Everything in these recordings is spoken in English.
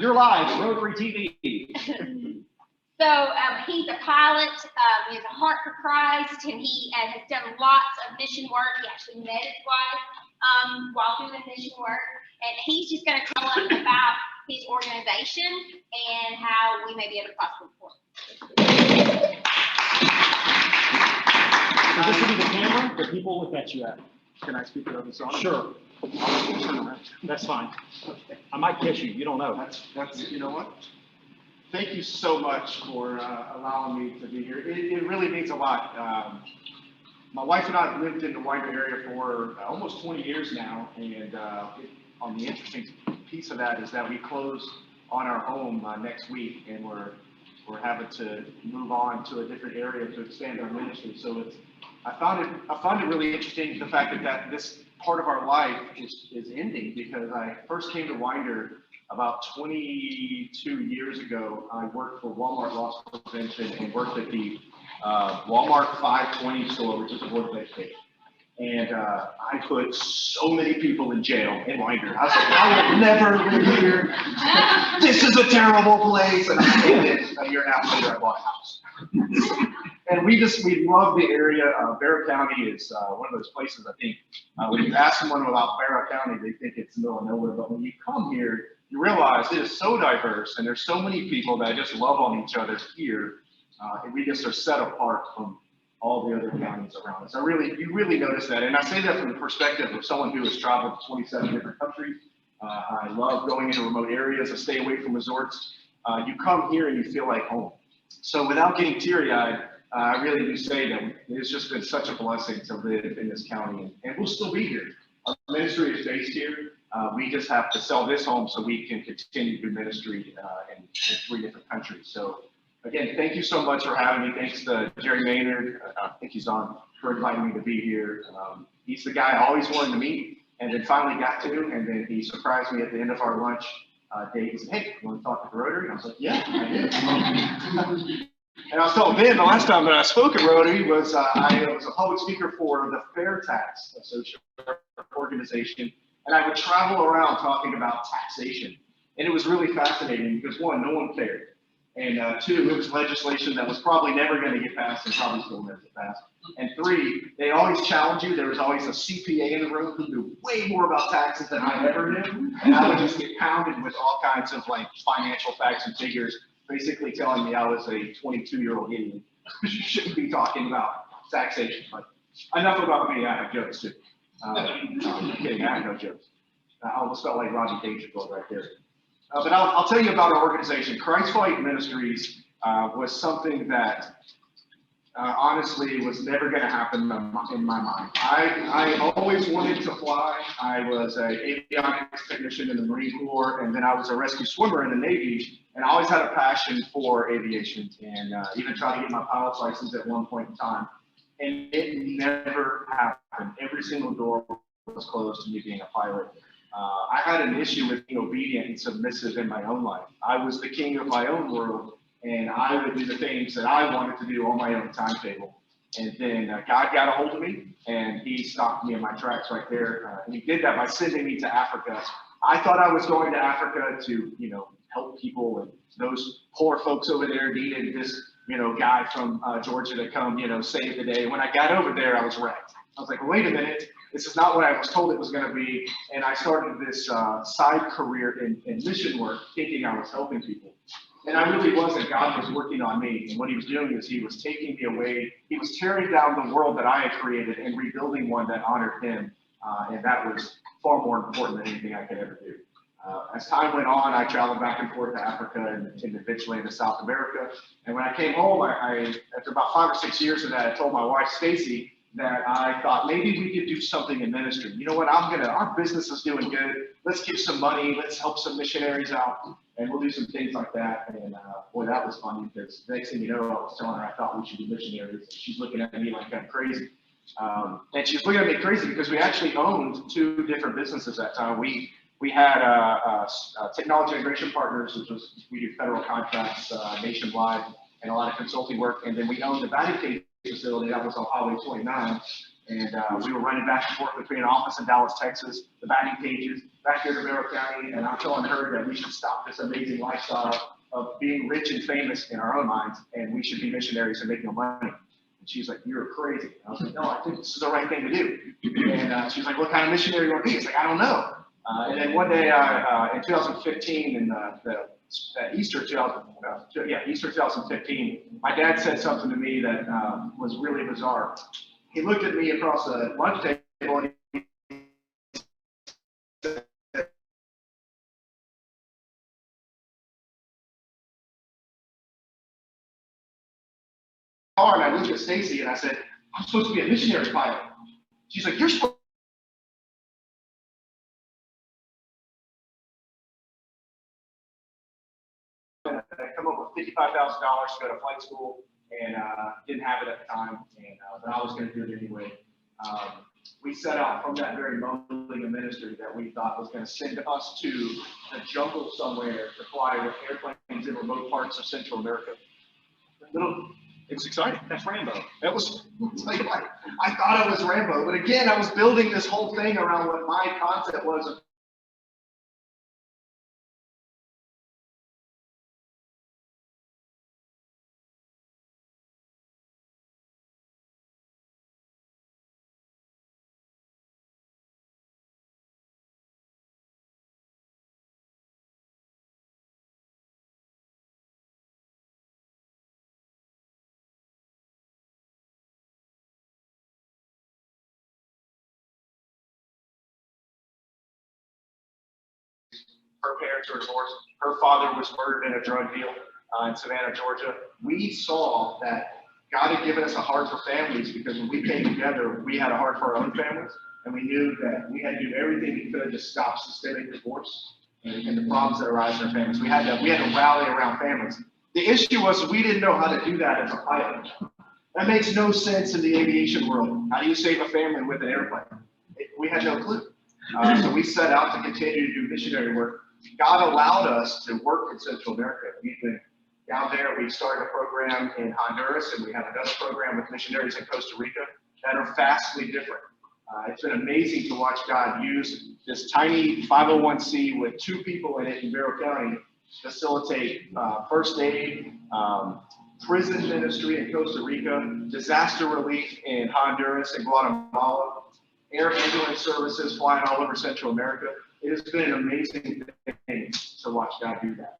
You're live at Rotary TV. So he's a pilot, he has a heart for Christ, and he has done lots of mission work. He actually met his wife while doing mission work, and he's just going to tell us about his organization and how we may be able to prosper for him. So this will be the camera that people look at you at. Can I speak it over the song? Sure. That's fine. I might kiss you. You don't know. That's you know what? Thank you so much for allowing me to be here. It really means a lot. My wife and I have lived in the Winder area for almost 20 years now, and on the interesting piece of that is that we close on our home next week, and we're having to move on to a different area to expand our ministry. So I found it really interesting, the fact that this part of our life is ending, because I first came to Winder about 22 years ago. I worked for Walmart Loss Prevention and worked at the Walmart 520 store, which is a Board of Education. And I put so many people in jail in Winder. I was like, I will never live here. This is a terrible place. And I hated it. A year and a half later, I bought a house. And we love the area. Barrow County is one of those places, I think, when you ask someone about Barrow County, they think it's the middle of nowhere. But when you come here, you realize it is so diverse, and there's so many people that just love on each other here. And we just are set apart from all the other counties around us. You really notice that. And I say that from the perspective of someone who has traveled to 27 different countries. I love going into remote areas. I stay away from resorts. You come here and you feel like home. So without getting teary-eyed, I really do say that it's just been such a blessing to live in this county, and we'll still be here. Our ministry is based here. We just have to sell this home so we can continue to do ministry in 3 different countries. So again, thank you so much for having me. Thanks to Jerry Maynard, I think he's on, for inviting me to be here. He's the guy I always wanted to meet, and then finally got to, and then he surprised me at the end of our lunch date. He said, "Hey, you want to talk to Rotary?" And I was like, "Yeah, I did." And I was told then the last time that I spoke at Rotary was I was a public speaker for the Fair Tax Association organization, and I would travel around talking about taxation. And it was really fascinating because 1, no one cared. And 2, it was legislation that was probably never going to get passed and probably still never get passed. And 3, they always challenge you. There was always a CPA in the room who knew way more about taxes than I ever knew. And I would just get pounded with all kinds of like financial facts and figures, basically telling me I was a 22-year-old idiot. You shouldn't be talking about taxation. But enough about me. I have jokes too. No, I'm kidding. I have no jokes. I almost felt like Rodney Dangerfield right there. But I'll tell you about our organization. Christ Flight Ministries was something that honestly was never going to happen in my mind. I always wanted to fly. I was an avionics technician in the Marine Corps, and then I was a rescue swimmer in the Navy, and I always had a passion for aviation, and even tried to get my pilot's license at one point in time. And it never happened. Every single door was closed to me being a pilot. I had an issue with being obedient and submissive in my own life. I was the king of my own world, and I would do the things that I wanted to do on my own timetable. And then God got a hold of me, and he stopped me in my tracks right there. And he did that by sending me to Africa. I thought I was going to Africa to, help people, and those poor folks over there needed this, guy from Georgia to come, save the day. When I got over there, I was wrecked. I was like, wait a minute, this is not what I was told it was going to be. And I started this side career in mission work, thinking I was helping people. And I really wasn't. God was working on me. And what he was doing is he was taking me away. He was tearing down the world that I had created and rebuilding one that honored him. And that was far more important than anything I could ever do. As time went on, I traveled back and forth to Africa and eventually into South America. And when I came home, after about 5 or 6 years of that, I told my wife, Stacy, that I thought maybe we could do something in ministry. You know what, our business is doing good. Let's give some money. Let's help some missionaries out. And we'll do some things like that. And boy, that was funny, because the next thing you know, I was telling her I thought we should be missionaries. She's looking at me like I'm crazy. And she's looking at me crazy because we actually owned 2 different businesses at that time. We had Technology Integration Partners, which was, we do federal contracts nationwide and a lot of consulting work. And then we owned the Vatican facility that was on Highway 29. And we were running back and forth between an office in Dallas, Texas, the batting cages, back here to Merrill County, and I'm telling her that we should stop this amazing lifestyle of being rich and famous in our own minds, and we should be missionaries and make no money. And she's like, "You're crazy." And I was like, "No, I think this is the right thing to do." And she's like, "What kind of missionary you want to be?" It's like, "I don't know." And then one day in 2015, in Easter 2015, my dad said something to me that was really bizarre. He looked at me across the lunch table and he said, and I looked at Stacy and I said, "I'm supposed to be a missionary pilot." She's like, "You're supposed to come up with $55,000 to go to flight school," and didn't have it at the time, and but I was going to do it anyway. We set out from that very moment a ministry that we thought was going to send us to the jungle somewhere to fly with airplanes in remote parts of Central America. It was exciting. That's Rambo. That was, like, I thought it was Rambo, but again, I was building this whole thing around what my concept was of her parents were divorced. Her father was murdered in a drug deal in Savannah, Georgia. We saw that God had given us a heart for families because when we came together, we had a heart for our own families, and we knew that we had to do everything we could to stop systemic divorce and the problems that arise in our families. We had to rally around families. The issue was we didn't know how to do that as a pilot. That makes no sense in the aviation world. How do you save a family with an airplane? We had no clue. So we set out to continue to do missionary work. God allowed us to work in Central America. We've been down there. We started a program in Honduras, and we have another program with missionaries in Costa Rica that are vastly different. It's been amazing to watch God use this tiny 501c with 2 people in it in Merrill County facilitate first aid, prison ministry in Costa Rica, disaster relief in Honduras and Guatemala, air ambulance services flying all over Central America. It has been an amazing thing to watch God do that.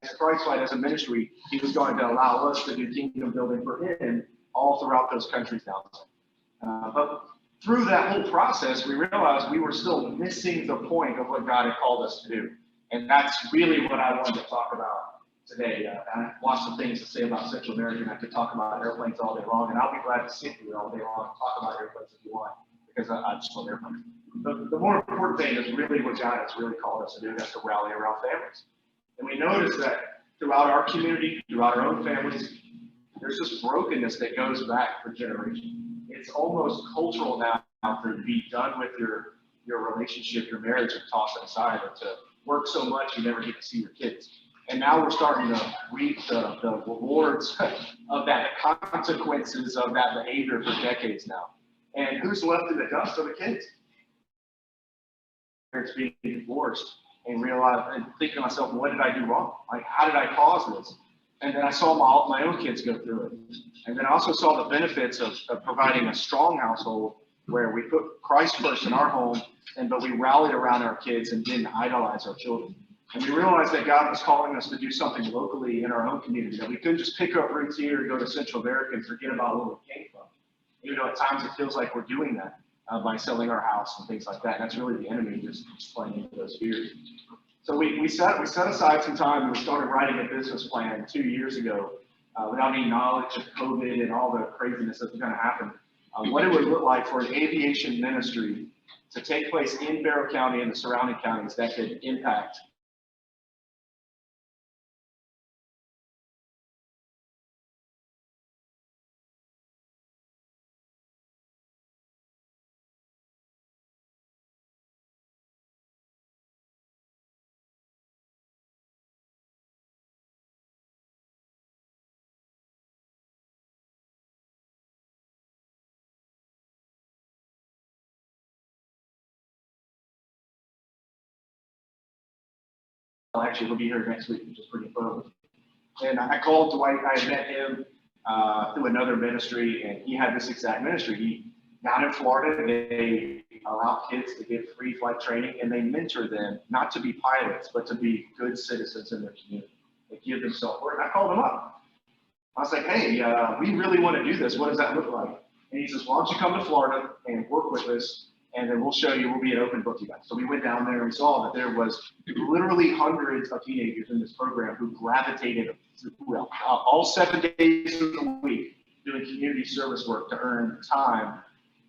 As Christ-like as a ministry, he was going to allow us to do kingdom building for him all throughout those countries down there. But through that whole process, we realized we were still missing the point of what God had called us to do. And that's really what I wanted to talk about today. I have lots of things to say about Central America, and I could talk about airplanes all day long, and I'll be glad to sit here all day long and talk about airplanes if you want, because I just love airplanes. The more important thing is really what God has really called us to do, that's to rally around families. And we notice that throughout our community, throughout our own families, there's this brokenness that goes back for generations. It's almost cultural now to be done with your relationship, your marriage, and toss it aside, or to work so much you never get to see your kids. And now we're starting to reap the rewards of that, the consequences of that behavior for decades now. And who's left in the dust are the kids. Parents being divorced and thinking to myself, what did I do wrong? Like, how did I cause this? And then I saw my own kids go through it. And then I also saw the benefits of providing a strong household where we put Christ first in our home, but we rallied around our kids and didn't idolize our children. And we realized that God was calling us to do something locally in our own community, that we couldn't just pick up roots here and go to Central America and forget about where we came from. Even though at times it feels like we're doing that by selling our house and things like that. And that's really the enemy just playing into those fears. So we set aside some time and we started writing a business plan 2 years ago without any knowledge of COVID and all the craziness that's going to happen. What it would look like for an aviation ministry to take place in Barrow County and the surrounding counties that could impact actually, he'll be here next week, which is pretty fun. And I called Dwight. I had met him through another ministry, and he had this exact ministry. Down in Florida, they allow kids to get free flight training, and they mentor them not to be pilots, but to be good citizens in their community. They give them self-worth. And I called him up. I was like, hey, we really want to do this. What does that look like? And he says, why don't you come to Florida and work with us, and then we'll show you. We'll be an open book to you guys. So we went down there and we saw that there was literally hundreds of teenagers in this program who gravitated all 7 days of the week doing community service work to earn time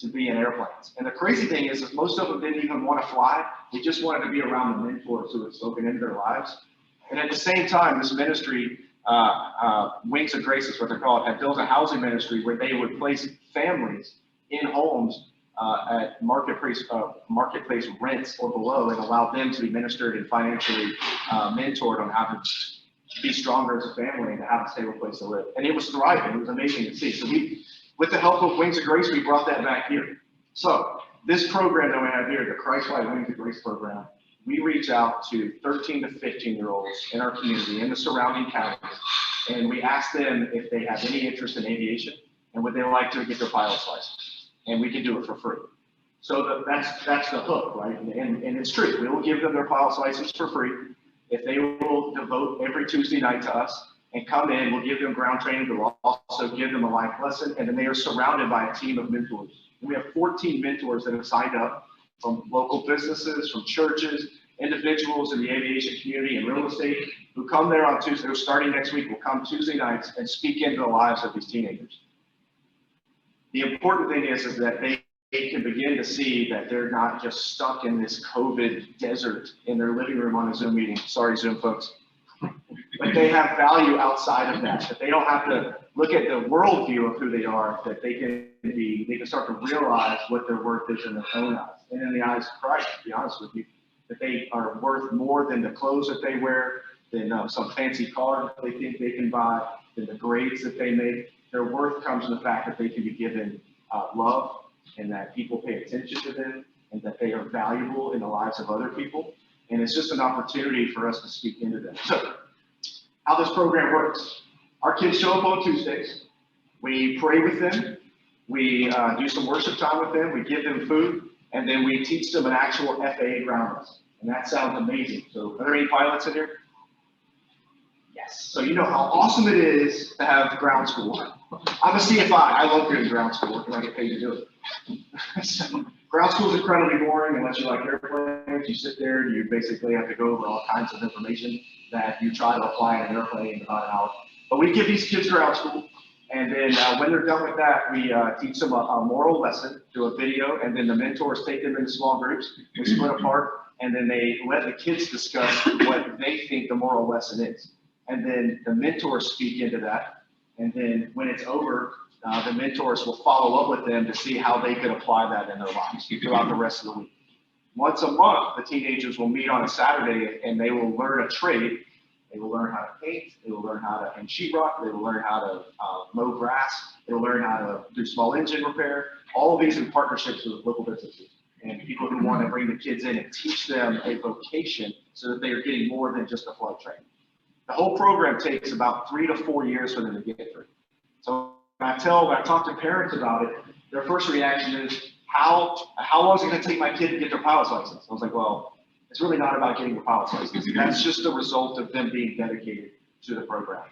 to be in airplanes. And the crazy thing is that most of them didn't even want to fly. They just wanted to be around the mentors who had spoken into their lives. And at the same time, this ministry, Wings of Grace is what they're called, had built a housing ministry where they would place families in homes at marketplace rents or below, and allow them to be ministered and financially mentored on how to be stronger as a family and to have a stable place to live. And it was thriving. It was amazing to see. So with the help of Wings of Grace, we brought that back here. So this program that we have here, the Christ-like Wings of Grace program, we reach out to 13 to 15-year-olds in our community, in the surrounding counties, and we ask them if they have any interest in aviation and would they like to get their pilot's license. And we can do it for free. So that's the hook, right? And it's true. We will give them their pilot's license for free if they will devote every Tuesday night to us and come in. We'll give them ground training. We'll also give them a life lesson, and then they are surrounded by a team of mentors. And we have 14 mentors that have signed up from local businesses, from churches, individuals in the aviation community and real estate who come there on Tuesday. They're starting next week. Will come Tuesday nights and speak into the lives of these teenagers. The important thing is that they can begin to see that they're not just stuck in this COVID desert in their living room on a Zoom meeting. Sorry, Zoom folks. But they have value outside of that, that they don't have to look at the worldview of who they are, that they can start to realize what their worth is in their own eyes and in the eyes of Christ, to be honest with you, that they are worth more than the clothes that they wear, than some fancy car that they think they can buy, than the grades that they make. Their worth comes in the fact that they can be given love, and that people pay attention to them, and that they are valuable in the lives of other people. And it's just an opportunity for us to speak into them. So how this program works. Our kids show up on Tuesdays. We pray with them. We do some worship time with them. We give them food, and then we teach them an actual FAA ground lesson. And that sounds amazing. So are there any pilots in here? Yes. So you know how awesome it is to have ground school. I'm a CFI. I love doing ground school because I get paid to do it. So, ground school is incredibly boring unless you like airplanes. You sit there and you basically have to go over all kinds of information that you try to apply in an airplane in about an hour. But we give these kids ground school, and then when they're done with that, we teach them a moral lesson through a video, and then the mentors take them into small groups. We split apart, and then they let the kids discuss what they think the moral lesson is. And then the mentors speak into that. And then when it's over, the mentors will follow up with them to see how they could apply that in their lives throughout the rest of the week. Once a month, the teenagers will meet on a Saturday and they will learn a trade. They will learn how to paint. They will learn how to hang sheetrock. They will learn how to mow grass. They will learn how to do small engine repair. All of these in partnerships with local businesses and people who want to bring the kids in and teach them a vocation so that they are getting more than just a flight training. The whole program takes about 3 to 4 years for them to get through. So when I talk to parents about it, their first reaction is, how long is it going to take my kid to get their pilot's license? I was like, well, it's really not about getting your pilot's license. That's just the result of them being dedicated to the program.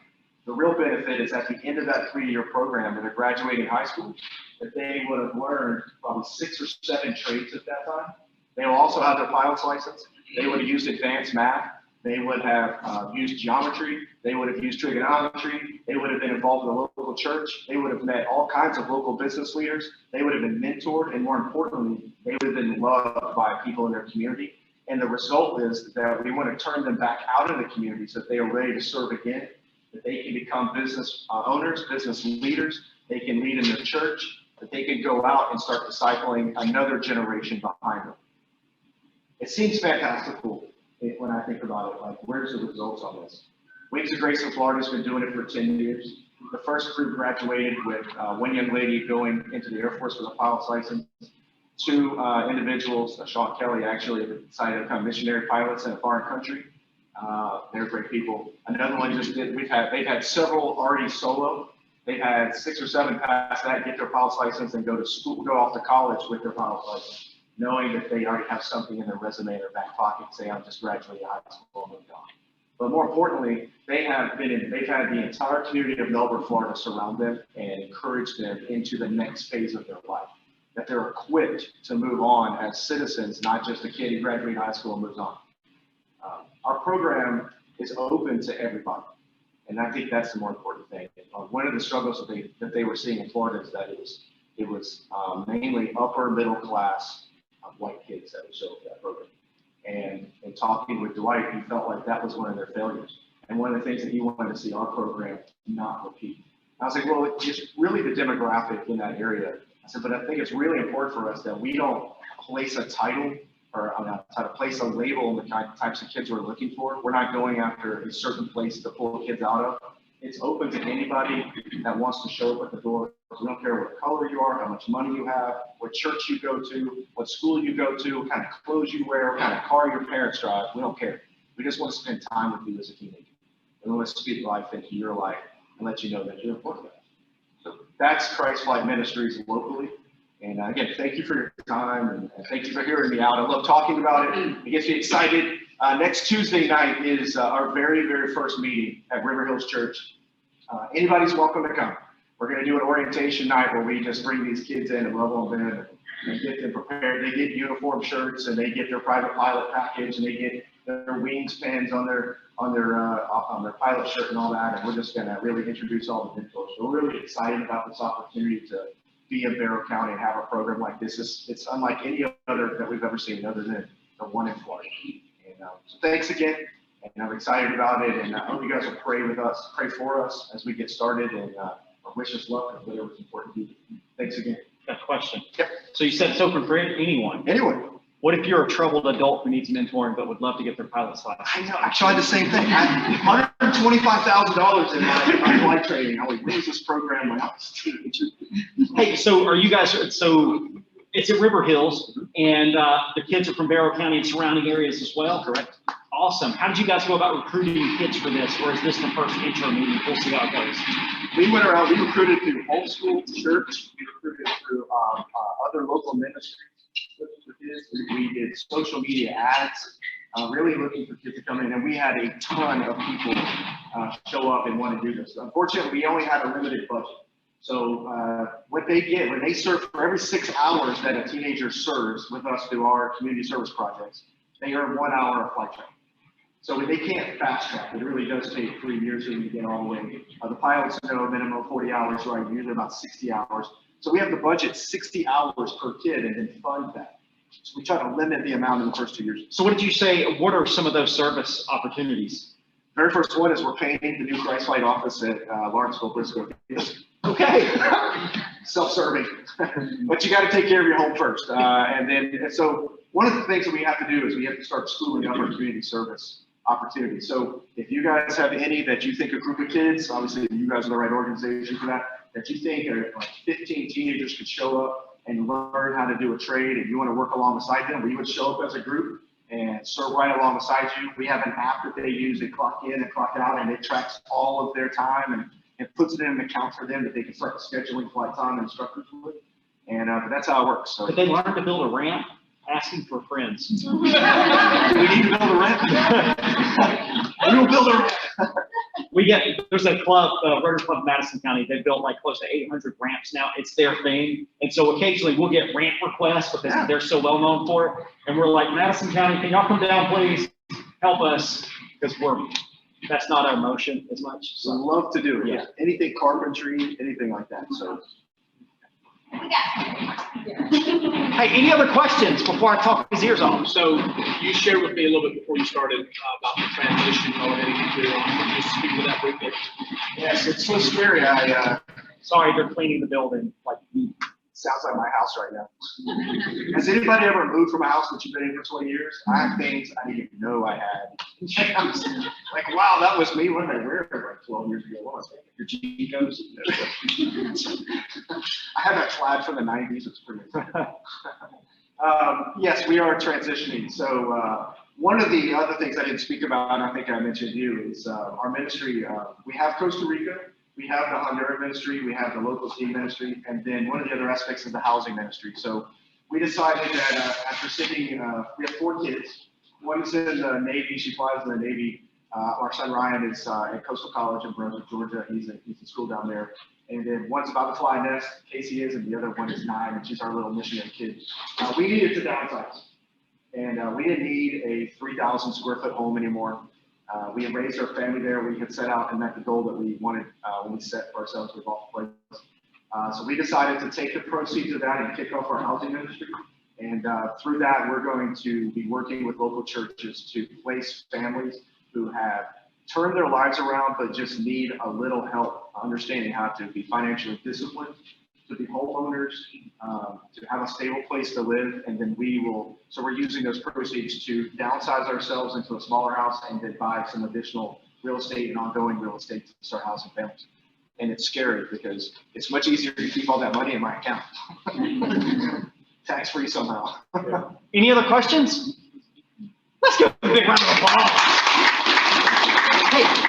The real benefit is at the end of that 3-year program, when they're graduating high school, that they would have learned probably 6 or 7 trades at that time. They will also have their pilot's license. They would have used advanced math. They would have used geometry. They would have used trigonometry. They would have been involved in a local church. They would have met all kinds of local business leaders. They would have been mentored. And more importantly, they would have been loved by people in their community. And the result is that we want to turn them back out in the community so that they are ready to serve again, that they can become business owners, business leaders. They can lead in their church, that they can go out and start discipling another generation behind them. It seems fantastical when I think about it, like, where's the results on this? Wings of Grace in Florida has been doing it for 10 years. The first group graduated with one young lady going into the Air Force with a pilot's license. 2 individuals, Sean Kelly actually, decided to become missionary pilots in a foreign country. They're great people. Another one just did, they've had several already solo. They've had 6 or 7 pass that, get their pilot's license and go to school, go off to college with their pilot's license, knowing that they already have something in their resume in their back pocket, say, I'm just graduating high school and moved on. But more importantly, they've had the entire community of Melbourne, Florida surround them and encourage them into the next phase of their life, that they're equipped to move on as citizens, not just a kid who graduated high school and moves on. Our program is open to everybody. And I think that's the more important thing. One of the struggles that they were seeing in Florida is that it was mainly upper middle class white kids that would show up for that program. And in talking with Dwight, he felt like that was one of their failures. And one of the things that he wanted to see our program not repeat. I was like, well, it's really the demographic in that area. I said, but I think it's really important for us that we don't place a title or try to place a label on the types of kids we're looking for. We're not going after a certain place to pull kids out of. It's open to anybody that wants to show up at the door. We don't care what color you are, how much money you have, what church you go to, what school you go to, what kind of clothes you wear, what kind of car your parents drive. We don't care. We just want to spend time with you as a teenager. And we want to speak life into your life and let you know that you're important. So that's Christ Flight Ministries locally. And again, thank you for your time and thank you for hearing me out. I love talking about it. It gets me excited. Next Tuesday night is our very, very first meeting at River Hills Church. Anybody's welcome to come. We're going to do an orientation night where we just bring these kids in and love on them and get them prepared. They get uniform shirts and they get their private pilot package and they get their wings pins on their pilot shirt and all that. And we're just going to really introduce all the mentors. So we're really excited about this opportunity to be in Barrow County and have a program like this. It's unlike any other that we've ever seen other than the one in Florida. And so thanks again, and I'm excited about it, and I hope you guys will pray with us, pray for us as we get started, and wish us luck and whatever's important to you. Thanks again. Got a question. Yep. So you said it's open for anyone. Anyway. What if you're a troubled adult who needs mentoring but would love to get their pilot's license? I know, I tried the same thing. I had $125,000 in my flight training. I was like, what is this program when I was a teenager? Hey, so are you guys, so it's at River Hills and the kids are from Barrow County and surrounding areas as well? Correct. Awesome. How did you guys go about recruiting kids for this, or is this the first intro meeting? We'll see how it goes. We went around, we recruited through homeschool, church, we recruited through other local ministries. We did social media ads, really looking for kids to come in, and we had a ton of people show up and want to do this. Unfortunately, we only had a limited budget. So what they get, when they serve for every 6 hours that a teenager serves with us through our community service projects, they earn 1 hour of flight training. So they can't fast track. It really does take 3 years for them to get all the way. The pilots know a minimum of 40 hours, right? Usually about 60 hours. So we have the budget 60 hours per kid and then fund that. So we try to limit the amount in the first 2 years. So what did you say, what are some of those service opportunities? Very first one is we're painting the new Christ Flight office at Lawrenceville, Briscoe. Okay. Self-serving. But you got to take care of your home first. And so one of the things that we have to do is we have to start schooling up our community service opportunities. So if you guys have any that you think a group of kids, obviously you guys are the right organization for that you think are like 15 teenagers could show up and learn how to do a trade and you want to work alongside them, we would show up as a group and serve right alongside you. We have an app that they use, they clock in and clock out, and it tracks all of their time and it puts it in an account for them that they can start scheduling flight time and instructors with. And that's how it works. So Could they learn to build a ramp? Asking for friends. do we need to build a ramp? We will build a ramp. There's a club, Rotary Club Madison County. They've built like close to 800 ramps now. It's their thing. And so occasionally we'll get ramp requests because they're so well known for it. And we're like, Madison County, can y'all come down, please? Help us. Because that's not our motion as much. So love to do it. Yeah. Anything carpentry, anything like that. So. Hey, any other questions before I talk his ears off? So you shared with me a little bit before you started about the transition already. Could you speak to that briefly? Yes, it's so scary. Sorry, they're cleaning the building. Like, sounds like my house right now. Has anybody ever moved from a house that you've been in for 20 years? I have things I didn't even know I had. Like, wow, that was me. What did I wear like 12 years ago? What was I? Your Chico's? I had that plaid from the 90s. It's pretty. Yes, we are transitioning. So One of the other things I didn't speak about, and I think I mentioned to you, is our ministry. We have Costa Rica, we have the Honduran ministry, we have the local team ministry, and then one of the other aspects is the housing ministry. So we decided that after sitting, we have 4 kids. One is in the Navy, she flies in the Navy. Our son Ryan is at Coastal College in Brunswick, Georgia. He's in school down there. And then one's about to fly nest, Casey is, and the other one is 9, and she's our little missionary kid. We needed to downsize. And we didn't need a 3,000 square foot home anymore. We had raised our family there. We had set out and met the goal that we wanted when we set for ourselves with Off Place. So we decided to take the proceeds of that and kick off our housing ministry. And through that, we're going to be working with local churches to place families who have turned their lives around, but just need a little help understanding how to be financially disciplined, to be homeowners, to have a stable place to live. And then so we're using those proceeds to downsize ourselves into a smaller house and then buy some additional real estate and ongoing real estate to start housing families. And it's scary because it's much easier to keep all that money in my account. Tax-free somehow. Any other questions? Let's give a big round of applause. Hey,